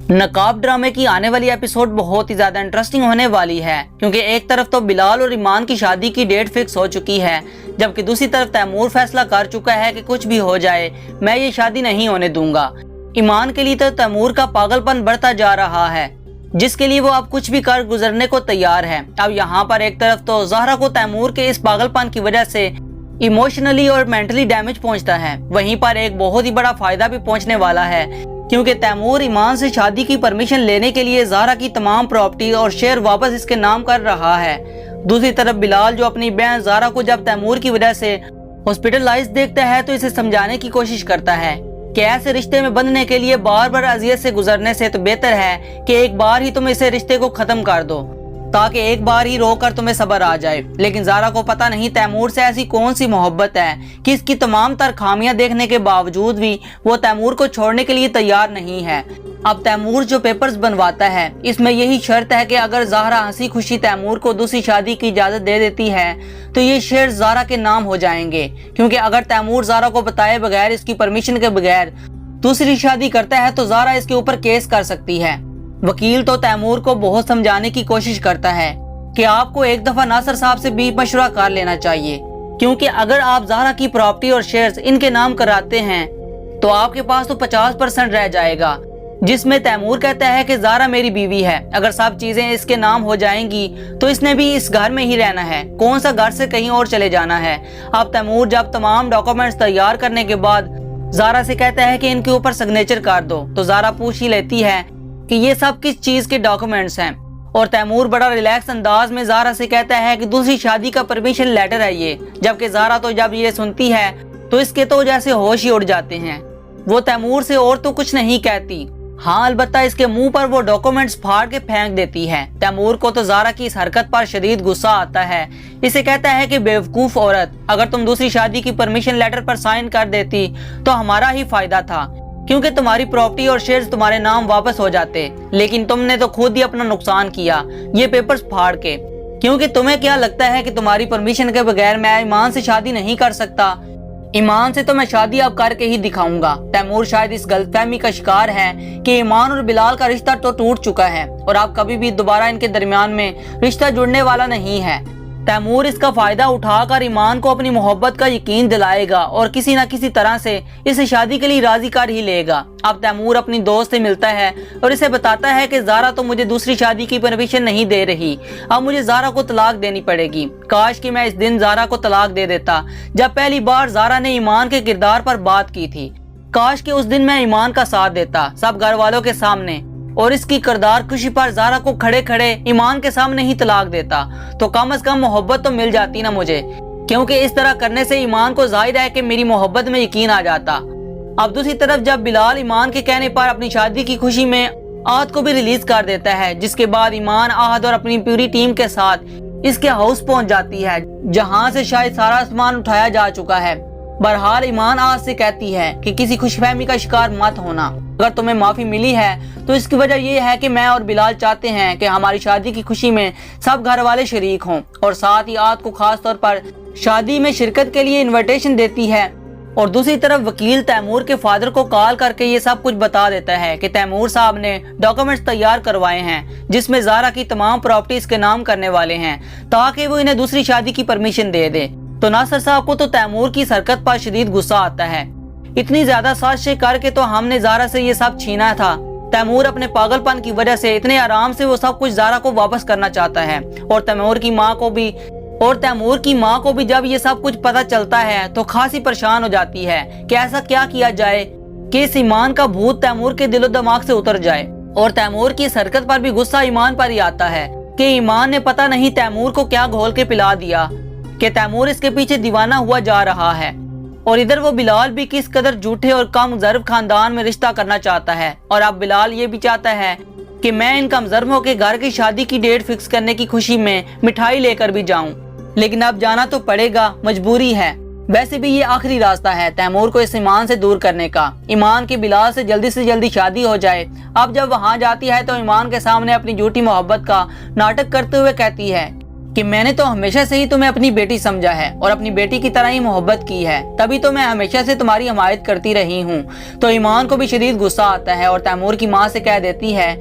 नकाब ड्रामे की आने वाली एपिसोड बहुत ही ज्यादा इंटरेस्टिंग होने वाली है, क्योंकि एक तरफ तो बिलाल और ईमान की शादी की डेट फिक्स हो चुकी है, जबकि दूसरी तरफ तैमूर फैसला कर चुका है कि कुछ भी हो जाए मैं ये शादी नहीं होने दूंगा। ईमान के लिए तो तैमूर का पागलपन बढ़ता जा रहा है, जिसके लिए वो अब कुछ भी कर गुजरने को तैयार है। अब यहाँ पर एक तरफ तो ज़हरा को तैमूर के इस पागलपन की वजह से इमोशनली और मेंटली डैमेज पहुंचता है, वहीं पर एक बहुत ही बड़ा फायदा भी पहुंचने वाला है, क्योंकि तैमूर ईमान से शादी की परमिशन लेने के लिए ज़हरा की तमाम प्रॉपर्टी और शेयर वापस इसके नाम कर रहा है। दूसरी तरफ बिलाल जो अपनी बहन ज़हरा को जब तैमूर की वजह से हॉस्पिटलाइज देखता है तो इसे समझाने की कोशिश करता है कि ऐसे रिश्ते में बंधने के लिए बार बार अजियत से गुजरने से तो बेहतर है कि एक बार ही तुम इसे रिश्ते को खत्म कर दो, ताकि एक बार ही रोकर तुम्हें सब्र आ जाए। लेकिन ज़हरा को पता नहीं तैमूर से ऐसी कौन सी मोहब्बत है कि इसकी तमाम तर खामियां देखने के बावजूद भी वो तैमूर को छोड़ने के लिए तैयार नहीं है। अब तैमूर जो पेपर्स बनवाता है इसमें यही शर्त है कि अगर ज़हरा हंसी खुशी तैमूर को दूसरी शादी की इजाज़त दे देती है तो ये शेयर ज़हरा के नाम हो जाएंगे, क्योंकि अगर तैमूर ज़हरा को बताए बगैर, इसकी परमिशन के बगैर दूसरी शादी करता है तो ज़हरा इसके ऊपर केस कर सकती है। वकील तो तैमूर को बहुत समझाने की कोशिश करता है कि आपको एक दफा नासिर साहब से भी मशवरा कर लेना चाहिए, क्योंकि अगर आप ज़हरा की प्रॉपर्टी और शेयर्स इनके नाम कराते हैं तो आपके पास तो 50% रह जाएगा, जिसमें तैमूर कहता है कि ज़हरा मेरी बीवी है, अगर सब चीजें इसके नाम हो जाएंगी तो इसने भी इस घर में ही रहना है, कौन सा घर से कहीं और चले जाना है। अब तैमूर जब तमाम डॉक्यूमेंट्स तैयार करने के बाद ज़हरा से कहता है कि इनके ऊपर सिग्नेचर कर दो, तो ज़हरा पूछ ही लेती है कि ये सब किस चीज के डॉक्यूमेंट्स हैं, और तैमूर बड़ा रिलैक्स अंदाज में ज़हरा से कहता है कि दूसरी शादी का परमिशन लेटर है ये। जबकि ज़हरा तो जब ये सुनती है तो इसके तो जैसे होश ही उड़ जाते हैं। वो तैमूर से और तो कुछ नहीं कहती, हाँ अलबत्ता इसके मुंह पर वो डॉक्यूमेंट्स फाड़ के फेंक देती है। तैमूर को तो ज़हरा की इस हरकत पर शदीद गुस्सा आता है। इसे कहता है कि बेवकूफ औरत, अगर तुम दूसरी शादी की परमिशन लेटर पर साइन कर देती तो हमारा ही फायदा था, क्योंकि तुम्हारी प्रॉपर्टी और शेयर्स तुम्हारे नाम वापस हो जाते, लेकिन तुमने तो खुद ही अपना नुकसान किया ये पेपर्स फाड़ के। क्योंकि तुम्हें क्या लगता है कि तुम्हारी परमिशन के बगैर मैं ईमान से शादी नहीं कर सकता? ईमान से तो मैं शादी अब करके ही दिखाऊंगा। तैमूर शायद इस गलतफहमी का शिकार है कि ईमान और बिलाल का रिश्ता तो टूट चुका है और अब कभी भी दोबारा इनके दरमियान में रिश्ता जुड़ने वाला नहीं है। तैमूर इसका फायदा उठाकर ईमान को अपनी मोहब्बत का यकीन दिलाएगा और किसी न किसी तरह से इसे शादी के लिए राजी कर ही लेगा। अब तैमूर अपनी दोस्त से मिलता है और इसे बताता है कि ज़हरा तो मुझे दूसरी शादी की परमिशन नहीं दे रही, अब मुझे ज़हरा को तलाक देनी पड़ेगी। काश कि मैं इस दिन ज़हरा को तलाक दे देता जब पहली बार ज़हरा ने ईमान के किरदार पर बात की थी। काश कि उस दिन मैं ईमान का साथ देता सब घर वालों के सामने और इसकी किरदार खुशी पर ज़हरा को खड़े खड़े ईमान के सामने ही तलाक देता, तो कम से कम मोहब्बत तो मिल जाती ना मुझे, क्योंकि इस तरह करने से ईमान को जाहिर है कि मेरी मोहब्बत में यकीन आ जाता। अब दूसरी तरफ जब बिलाल ईमान के कहने पर अपनी शादी की खुशी में आहद को भी रिलीज कर देता है, जिसके बाद ईमान आहद और अपनी पूरी टीम के साथ इसके हाउस पहुंच जाती है, जहां से शायद सारा सामान उठाया जा चुका है। बहरहाल ईमान आहद से कहती है कि किसी खुशफहमी का शिकार मत होना, अगर तुम्हें माफी मिली है तो इसकी वजह यह है कि मैं और बिलाल चाहते हैं कि हमारी शादी की खुशी में सब घर वाले शरीक हों, और साथ ही आहद को खास तौर पर शादी में शिरकत के लिए इनविटेशन देती है। और दूसरी तरफ वकील तैमूर के फादर को कॉल करके ये सब कुछ बता देता है कि तैमूर साहब ने डॉक्यूमेंट्स तैयार करवाए हैं जिसमें ज़हरा की तमाम प्रॉपर्टीज के नाम करने वाले हैं, ताकि वो इन्हें दूसरी शादी की परमिशन दे दे। तो नासिर साहब को तो तैमूर की हरकत पर शदीद गुस्सा आता है, इतनी ज्यादा साजिशें करके तो हमने ज़हरा से ये सब छीना था। तैमूर अपने पागलपन की वजह से इतने आराम से वो सब कुछ ज़हरा को वापस करना चाहता है, और तैमूर की माँ को भी जब ये सब कुछ पता चलता है तो खासी परेशान हो जाती है कि ऐसा क्या किया जाए कि इस ईमान का भूत तैमूर के दिलो दिमाग से उतर जाए। और तैमूर की इस हरकत पर भी गुस्सा ईमान पर ही आता है कि ईमान ने पता नहीं तैमूर को क्या घोल के पिला दिया कि तैमूर इसके पीछे दीवाना हुआ जा रहा है। और इधर वो बिलाल भी किस कदर झूठे और कम ज़र्फ खानदान में रिश्ता करना चाहता है, और अब बिलाल ये भी चाहता है कि मैं इन कम ज़र्फों के घर की शादी की डेट फिक्स करने की खुशी में मिठाई लेकर भी जाऊं, लेकिन अब जाना तो पड़ेगा, मजबूरी है। वैसे भी ये आखिरी रास्ता है तैमूर को इस ईमान से दूर करने का। ईमान की बिलाल से जल्दी शादी हो जाए। अब जब वहाँ जाती है तो ईमान के सामने अपनी झूठी मोहब्बत का नाटक करते हुए कहती है کہ میں نے تو ہمیشہ سے ہی تمہیں اپنی بیٹی سمجھا ہے اور اپنی بیٹی کی طرح ہی محبت کی ہے، تبھی تو میں ہمیشہ سے تمہاری حمایت کرتی رہی ہوں۔ تو ایمان کو بھی شدید غصہ آتا ہے اور تیمور کی ماں سے کہہ دیتی ہے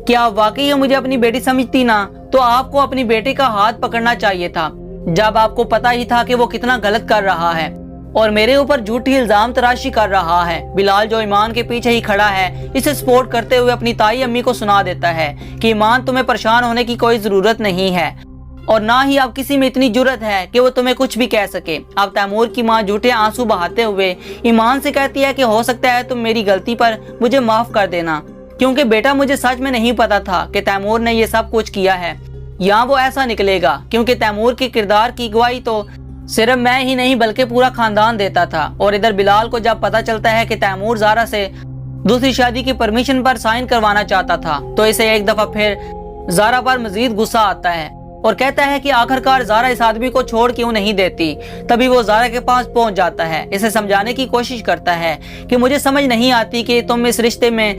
کہ آپ واقعی مجھے اپنی بیٹی سمجھتی نا تو آپ کو اپنی بیٹی کا ہاتھ پکڑنا چاہیے تھا، جب آپ کو پتا ہی تھا کہ وہ کتنا غلط کر رہا ہے اور میرے اوپر جھوٹی الزام تراشی کر رہا ہے۔ بلال جو ایمان کے پیچھے ہی کھڑا ہے اسے سپورٹ کرتے ہوئے اپنی تائی امی کو سنا دیتا ہے کہ ایمان تمہیں پریشان ہونے کی کوئی ضرورت نہیں ہے اور نہ ہی اب کسی میں اتنی جرت ہے کہ وہ تمہیں کچھ بھی کہہ سکے۔ اب تیمور کی ماں جھوٹے آنسو بہاتے ہوئے ایمان سے کہتی ہے کہ ہو سکتا ہے تم میری غلطی پر مجھے معاف کر دینا، کیونکہ بیٹا مجھے سچ میں نہیں پتا تھا کہ تیمور نے یہ سب کچھ کیا ہے، یا وہ ایسا نکلے گا، کیونکہ تیمور کے کردار کی گواہی تو صرف میں ہی نہیں بلکہ پورا خاندان دیتا تھا۔ اور ادھر بلال کو جب پتا چلتا ہے کہ تیمور زہرا سے دوسری شادی کی پرمیشن پر سائن کروانا چاہتا تھا تو اسے ایک دفعہ پھر زہرا پر مزید غصہ آتا ہے اور کہتا ہے کہ آخرکار زہرا اس آدمی کو چھوڑ کیوں نہیں دیتی۔ تبھی وہ زہرا کے پاس پہنچ جاتا ہے، اسے سمجھانے کی کوشش کرتا ہے کہ مجھے سمجھ نہیں آتی کہ تم اس رشتے میں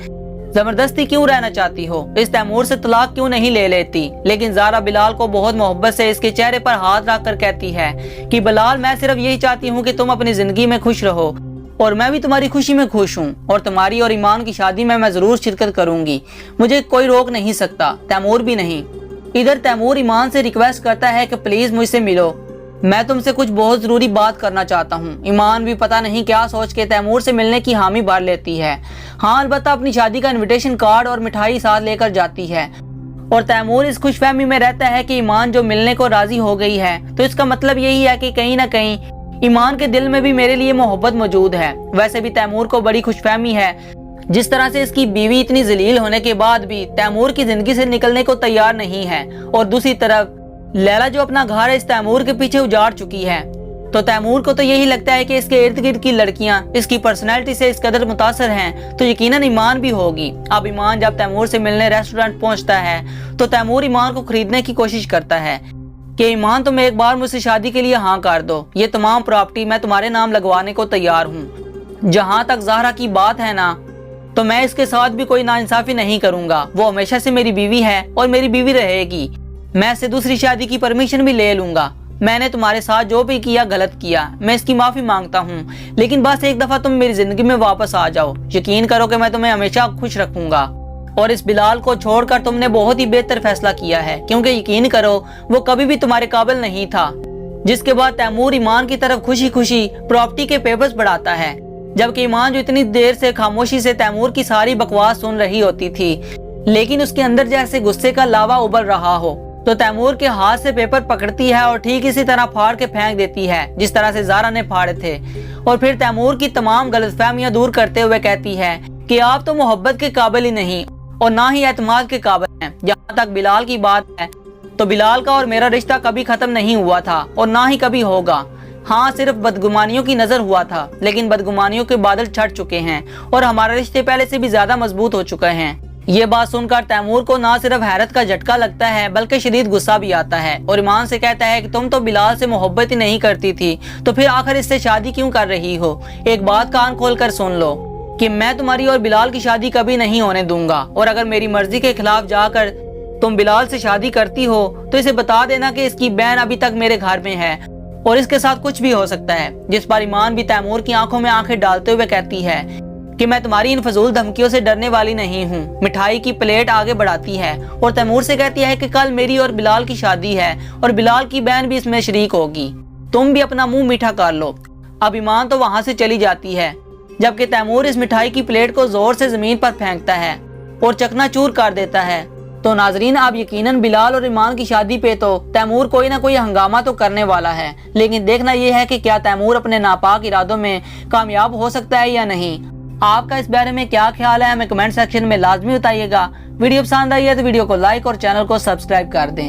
زبردستی کیوں رہنا چاہتی ہو، اس تیمور سے طلاق کیوں نہیں لے لیتی۔ لیکن زہرا بلال کو بہت محبت سے اس کے چہرے پر ہاتھ رکھ کر کہتی ہے کہ بلال میں صرف یہی چاہتی ہوں کہ تم اپنی زندگی میں خوش رہو اور میں بھی تمہاری خوشی میں خوش ہوں، اور تمہاری اور ایمان کی شادی میں ضرور شرکت کروں گی، مجھے کوئی روک نہیں سکتا، تیمور بھی نہیں۔ ادھر تیمور ایمان سے ریکویسٹ کرتا ہے کہ پلیز مجھ سے ملو، میں تم سے کچھ بہت ضروری بات کرنا چاہتا ہوں۔ ایمان بھی پتہ نہیں کیا سوچ کے تیمور سے ملنے کی حامی بھر لیتی ہے، ہاں البتہ اپنی شادی کا انویٹیشن کارڈ اور مٹھائی ساتھ لے کر جاتی ہے، اور تیمور اس خوش فہمی میں رہتا ہے کہ ایمان جو ملنے کو راضی ہو گئی ہے تو اس کا مطلب یہی ہے کہ کہیں نہ کہیں ایمان کے دل میں بھی میرے لیے محبت موجود ہے۔ ویسے بھی تیمور کو بڑی خوش فہمی ہے، جس طرح سے اس کی بیوی اتنی ذلیل ہونے کے بعد بھی تیمور کی زندگی سے نکلنے کو تیار نہیں ہے، اور دوسری طرف لیلا جو اپنا گھر اس تیمور کے پیچھے اجاڑ چکی ہے، تو تیمور کو تو یہی لگتا ہے کہ اس کے ارد گرد کی لڑکیاں اس کی پرسنالٹی سے اس قدر متاثر ہیں تو یقیناً ایمان بھی ہوگی۔ اب ایمان جب تیمور سے ملنے ریسٹورنٹ پہنچتا ہے تو تیمور ایمان کو خریدنے کی کوشش کرتا ہے کہ ایمان تم ایک بار مجھ سے شادی کے لیے ہاں کر دو، یہ تمام پراپرٹی میں تمہارے نام لگوانے کو تیار ہوں۔ جہاں تک زہرا کی بات ہے نا تو میں اس کے ساتھ بھی کوئی ناانصافی نہیں کروں گا، وہ ہمیشہ سے میری بیوی ہے اور میری بیوی رہے گی، میں اسے دوسری شادی کی پرمیشن بھی لے لوں گا۔ میں نے تمہارے ساتھ جو بھی کیا غلط کیا، میں اس کی معافی مانگتا ہوں، لیکن بس ایک دفعہ تم میری زندگی میں واپس آ جاؤ، یقین کرو کہ میں تمہیں ہمیشہ خوش رکھوں گا۔ اور اس بلال کو چھوڑ کر تم نے بہت ہی بہتر فیصلہ کیا ہے، کیونکہ یقین کرو وہ کبھی بھی تمہارے قابل نہیں تھا۔ جس کے بعد تیمور ایمان کی طرف خوشی خوشی پراپرٹی کے پیپرز بڑھاتا ہے، جبکہ ایمان جو اتنی دیر سے خاموشی سے تیمور کی ساری بکواس سن رہی ہوتی تھی لیکن اس کے اندر جیسے غصے کا لاوا ابل رہا ہو، تو تیمور کے ہاتھ سے پیپر پکڑتی ہے اور ٹھیک اسی طرح پھاڑ کے پھینک دیتی ہے جس طرح سے زہرا نے پھاڑے تھے، اور پھر تیمور کی تمام غلط فہمیاں دور کرتے ہوئے کہتی ہے کہ آپ تو محبت کے قابل ہی نہیں اور نہ ہی اعتماد کے قابل ہیں۔ جہاں تک بلال کی بات ہے تو بلال کا اور میرا رشتہ کبھی ختم نہیں ہوا تھا اور نہ ہی کبھی ہوگا، ہاں صرف بدگمانیوں کی نظر ہوا تھا، لیکن بدگمانیوں کے بادل چھٹ چکے ہیں اور ہمارے رشتے پہلے سے بھی زیادہ مضبوط ہو چکے ہیں۔ یہ بات سن کر تیمور کو نہ صرف حیرت کا جھٹکا لگتا ہے بلکہ شدید غصہ بھی آتا ہے، اور ایمان سے کہتا ہے کہ تم تو بلال سے محبت ہی نہیں کرتی تھی تو پھر آخر اس سے شادی کیوں کر رہی ہو؟ ایک بات کان کھول کر سن لو کہ میں تمہاری اور بلال کی شادی کبھی نہیں ہونے دوں گا، اور اگر میری مرضی کے خلاف جا کر تم بلال سے شادی کرتی ہو تو اسے بتا دینا کہ اس کی بہن ابھی تک میرے گھر میں ہے اور اس کے ساتھ کچھ بھی ہو سکتا ہے۔ جس پر ایمان بھی تیمور کی آنکھوں میں آنکھیں ڈالتے ہوئے کہتی ہے کہ میں تمہاری ان فضول دھمکیوں سے ڈرنے والی نہیں ہوں۔ مٹھائی کی پلیٹ آگے بڑھاتی ہے اور تیمور سے کہتی ہے کہ کل میری اور بلال کی شادی ہے اور بلال کی بہن بھی اس میں شریک ہوگی، تم بھی اپنا منہ میٹھا کر لو۔ اب ایمان تو وہاں سے چلی جاتی ہے جبکہ تیمور اس مٹھائی کی پلیٹ کو زور سے زمین پر پھینکتا ہے اور چکنا چور کر دیتا ہے۔ تو ناظرین اب یقیناً بلال اور ایمان کی شادی پہ تو تیمور کوئی نہ کوئی ہنگامہ تو کرنے والا ہے، لیکن دیکھنا یہ ہے کہ کیا تیمور اپنے ناپاک ارادوں میں کامیاب ہو سکتا ہے یا نہیں۔ آپ کا اس بارے میں کیا خیال ہے ہمیں کمنٹ سیکشن میں لازمی بتائیے گا۔ ویڈیو پسند آئی ہے تو ویڈیو کو لائک اور چینل کو سبسکرائب کر دیں۔